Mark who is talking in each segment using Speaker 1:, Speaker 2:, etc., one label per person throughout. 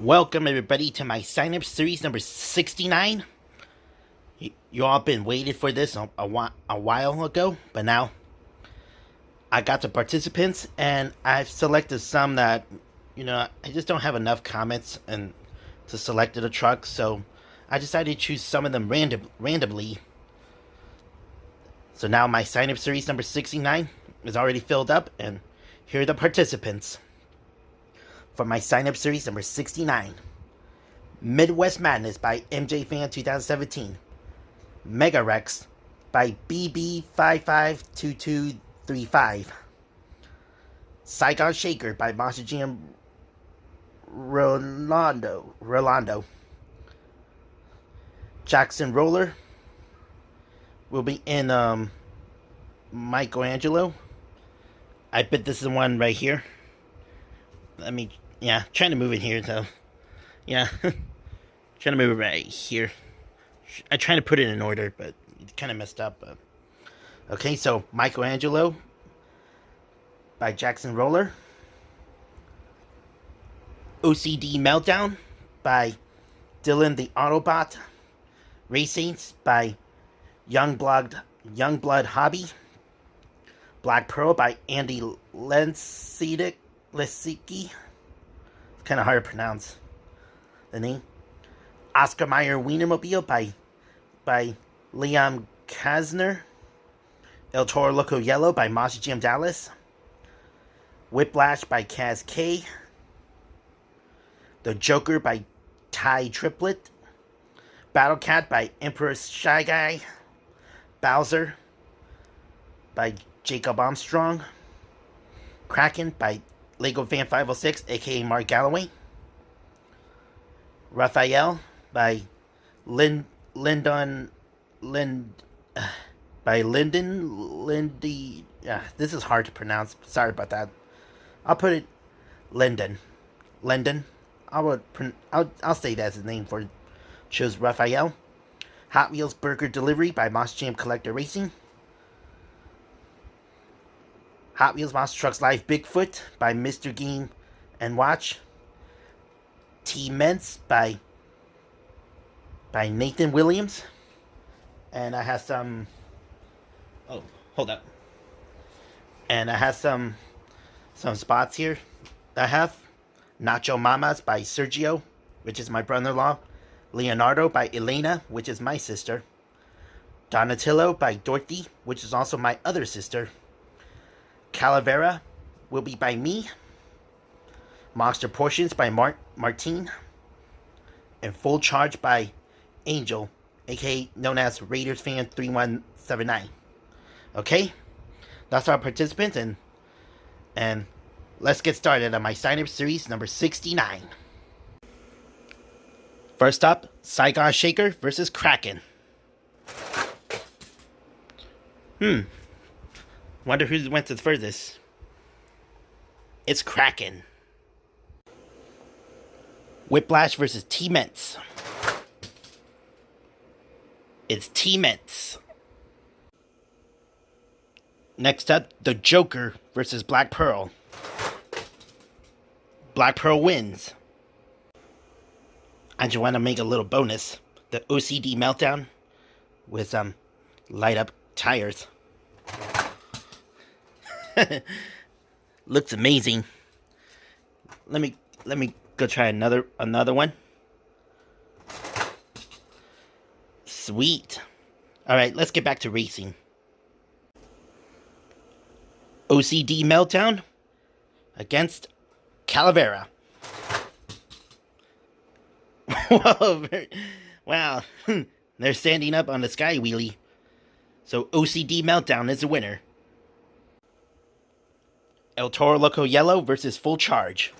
Speaker 1: Welcome everybody to my sign-up series number 69. You all been waiting for this a while ago, but now I got the participants and I've selected some that, I just don't have enough comments and to select the truck, so I decided to choose some of them randomly. So now my sign-up series number 69 is already filled up, and here are the participants. For my sign-up series number 69, Midwest Madness by MJ Fan 2017, Mega Rex by BB552235, Saigon Shaker by Monster Jam Rolando, Jackson Roller will be in Michelangelo. I bet this is the one right here. Trying to move it here, so, trying to move it right here. I tried to put it in order, but it kind of messed up. Okay, so, Michelangelo by Jackson Roller. OCD Meltdown by Dylan the Autobot. Racings by Youngblood Hobby. Black Pearl by Andy Lesicki. Kind of hard to pronounce the name. Oscar Mayer Wienermobile by Liam Kasner. El Toro Loco Yellow by Monster Jam Dallas. Whiplash by Kaz K. The Joker by Ty Triplet. Battle Cat by Emperor Shy Guy. Bowser by Jacob Armstrong. Kraken by Lego Fan 506, aka Mark Galloway. Raphael by Lyndon Lindy. This is hard to pronounce. Sorry about that. I'll put it Lyndon. I'll say that's his name for chose Raphael. Hot Wheels Burger Delivery by Monster Jam Collector Racing. Hot Wheels Monster Trucks Live Bigfoot by Mr. Game and Watch. T-Ments by Nathan Williams. And I have some... Oh, hold up. And I have some spots here. I have Nacho Mamas by Sergio, which is my brother-in-law. Leonardo by Elena, which is my sister. Donatello by Dorothy, which is also my other sister. Calavera will be by me. Monster Portions by Martine. And Full Charge by Angel, aka known as Raiders Fan 3179. Okay? That's our participants, and let's get started on my sign-up series number 69. First up, Saigon Shaker versus Kraken. Wonder who went the furthest. It's Kraken. Whiplash versus T-Ments. It's T-Ments. Next up, the Joker versus Black Pearl. Black Pearl wins. I just want to make a little bonus. The OCD Meltdown with light up tires. Looks amazing. Let me go try another one. Sweet. All right, let's get back to racing. OCD Meltdown against Calavera. Whoa, wow. They're standing up on the sky wheelie. So OCD Meltdown is the winner. El Toro Loco Yellow versus Full Charge.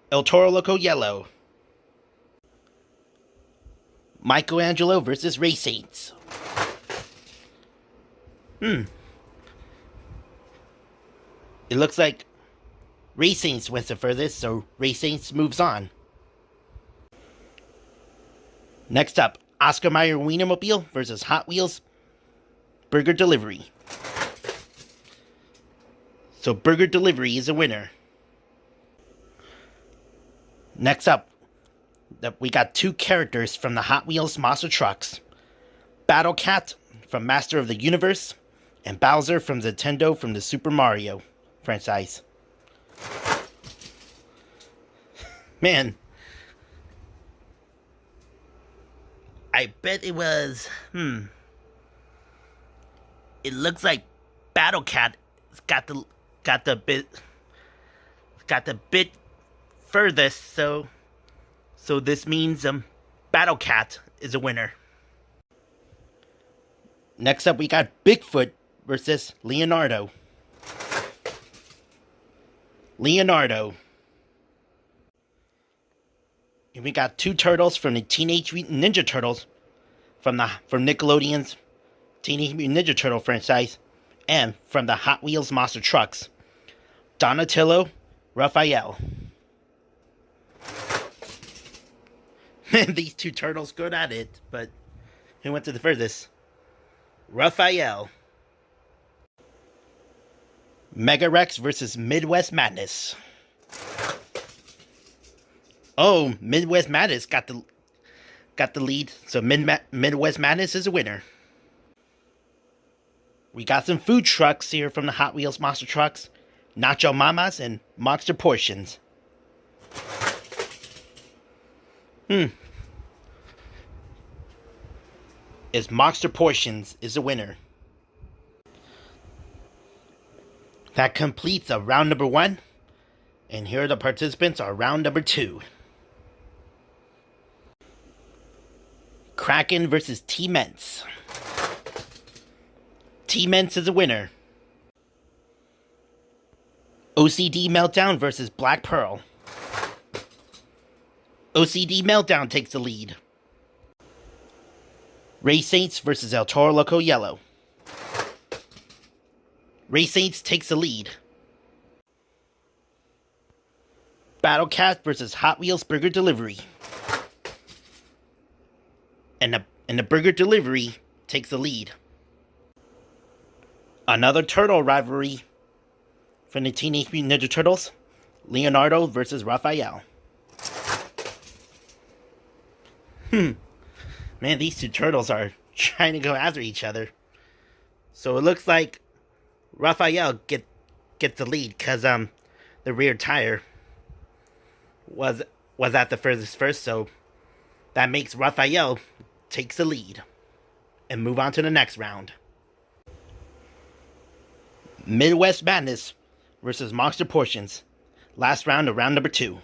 Speaker 1: El Toro Loco Yellow. Michelangelo versus Race Saints. It looks like Race Saints went the furthest, so Race Saints moves on. Next up, Oscar Mayer Wienermobile versus Hot Wheels Burger Delivery. So Burger Delivery is a winner. Next up, we got two characters from the Hot Wheels Monster Trucks. Battle Cat from Master of the Universe, and Bowser from Nintendo from the Super Mario franchise. Man, I bet it was, it looks like Battle Cat got the bit furthest, so this means Battle Cat is a winner. Next up, we got Bigfoot versus Leonardo. And we got two turtles from the Teenage Mutant Ninja Turtles from Nickelodeon's Teenage Mutant Ninja Turtle franchise, and from the Hot Wheels Monster Trucks, Donatello, Raphael. These two turtles good at it, but who went to the furthest? Raphael. Mega Rex versus Midwest Madness. Oh, Midwest Madness got the lead, so Midwest Madness is a winner. We got some food trucks here from the Hot Wheels Monster Trucks. Nacho Mamas and Monster Portions. Is Monster Portions is a winner. That completes round number 1. And here are the participants are round number 2. Kraken versus T-Ments. T-Ments is a winner. OCD Meltdown versus Black Pearl. OCD Meltdown takes the lead. Ray Saints versus El Toro Loco Yellow. Ray Saints takes the lead. Battle Cat versus Hot Wheels Burger Delivery. And the Burger Delivery takes the lead. Another turtle rivalry from the Teenage Mutant Ninja Turtles. Leonardo versus Raphael. Man, these two turtles are trying to go after each other. So it looks like Raphael gets the lead because the rear tire was at the furthest first, so that makes Raphael takes the lead and move on to the next round. Midwest Madness versus Monster Portions. Last round of round number 2.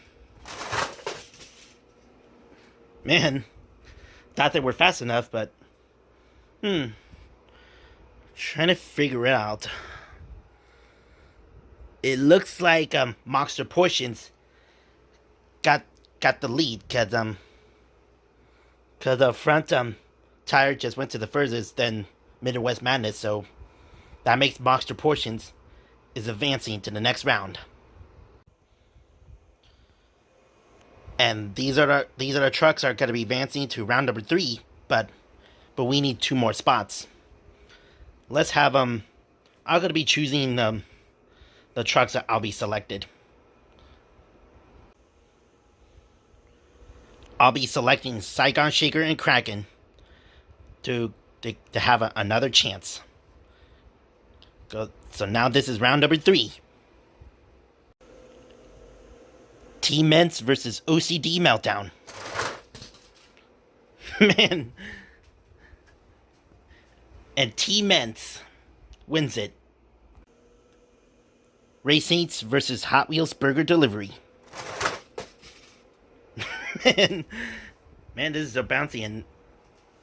Speaker 1: Man, thought they were fast enough, but trying to figure it out. It looks like Monster Portions got the lead because the front tire just went to the furthest than Midwest Madness, so that makes Monster Portions is advancing to the next round. And these are the trucks are going to be advancing to round number 3, but we need 2 more spots. Let's have I'm going to be choosing the trucks that I'll be selected. I'll be selecting Saigon Shaker and Kraken to have another chance. So now this is round number 3. T-Ments versus OCD Meltdown. Man. And T-Ments wins it. Ray Saints versus Hot Wheels Burger Delivery. Man, this is so bouncy, and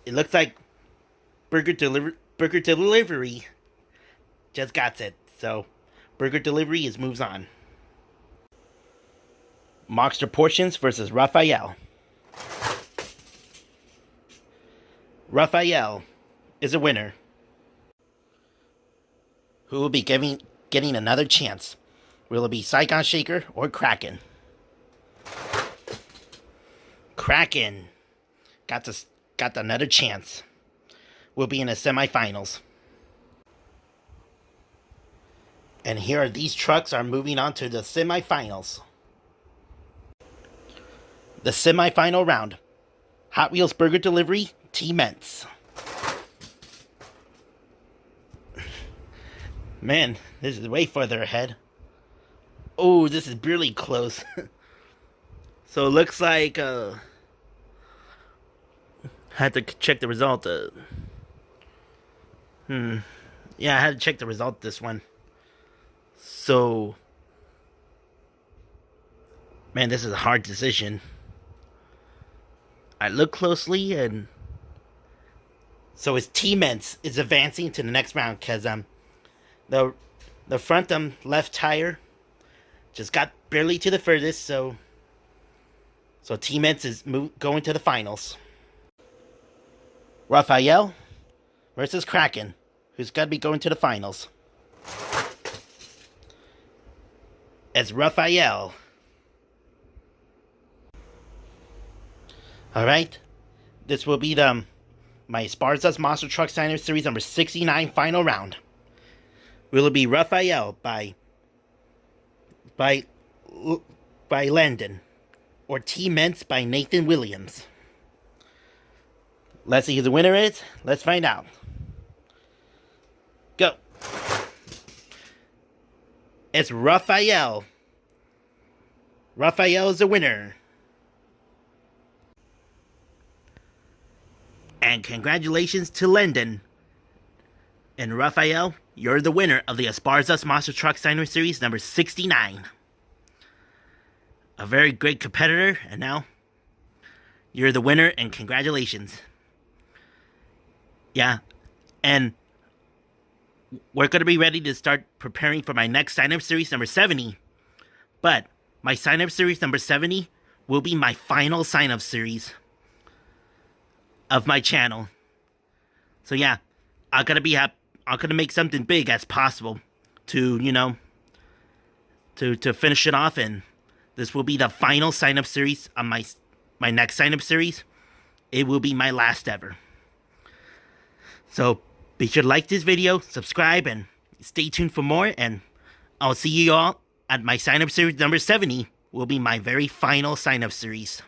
Speaker 1: it looks like Burger Delivery just got it. So Burger Delivery moves on. Monster Portions versus Raphael. Raphael is a winner. Who will be getting another chance? Will it be Saigon Shaker or Kraken? Kraken got another chance. We'll be in the semifinals. And here these trucks are moving on to the semifinals. The semifinal round. Hot Wheels Burger Delivery, T-Ments. Man, this is way further ahead. Oh, this is really close. So it looks like, had to check the result. Yeah, I had to check the result this one. So, man, this is a hard decision. I look closely, and so it's T-Ments is advancing to the next round because the front left tire just got barely to the furthest, so T-Ments is going to the finals. Raphael versus Kraken, who's got to be going to the finals. It's Raphael. Alright, this will be my Esparza's Monster Truck Signer Series number 69 final round. Will it be Raphael by Landon, or T-Ments by Nathan Williams? Let's see who the winner is. Let's find out. Go. It's Raphael. Raphael is the winner. And congratulations to Landon. And Raphael, you're the winner of the Esparza's Monster Truck Signer Series number 69. A very great competitor, and now you're the winner, and congratulations. Yeah, and we're going to be ready to start preparing for my next sign-up series number 70. But my sign-up series number 70 will be my final sign-up series of my channel. So yeah, I'm gonna make something big as possible to, you know, to finish it off, and this will be the final sign-up series on my next sign-up series. It will be my last ever. So be sure to like this video, subscribe, and stay tuned for more, and I'll see you all at my sign-up series number 70 will be my very final sign-up series.